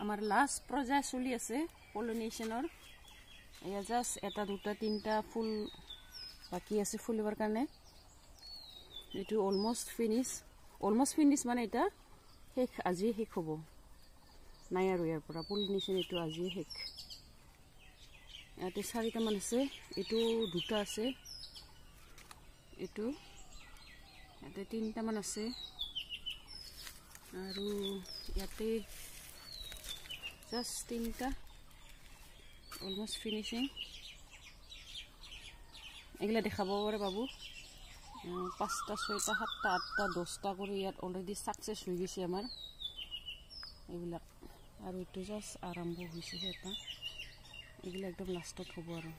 আমাৰ লাষ্ট পৰ্যায় চলি আছে পলিনেশ্যনৰ এয়া জাষ্ট এটা দুটা তিনটা ফুল বাকি আছে ফুলিবৰ কাৰণে এইটো অলমোষ্ট ফিনিশ মানে এটা শেষ আজি শেষ হ'ব নাই আৰু ইয়াৰ পৰা পলিনেশ্যন এইটো আজি শেষ ইয়াতে 4টা মান আছে এইটো দুটা আছে এইটো ইয়াতে 3টা মান আছে আৰু ইয়াতে জাষ্ট 3টা অলমোষ্ট ফিনিশিং এগুলা দেখাব পাৰে বাবু 5টা 6টা 7টা 8টা 10টা কৰি ইয়াত অলৰেডি সাকসেস হৈ গৈছে আমাৰ এইবিলাক আৰু এইটো জাষ্ট আৰম্ভ হৈছে এটা এগুলা একদম লাষ্টত হ'ব আৰু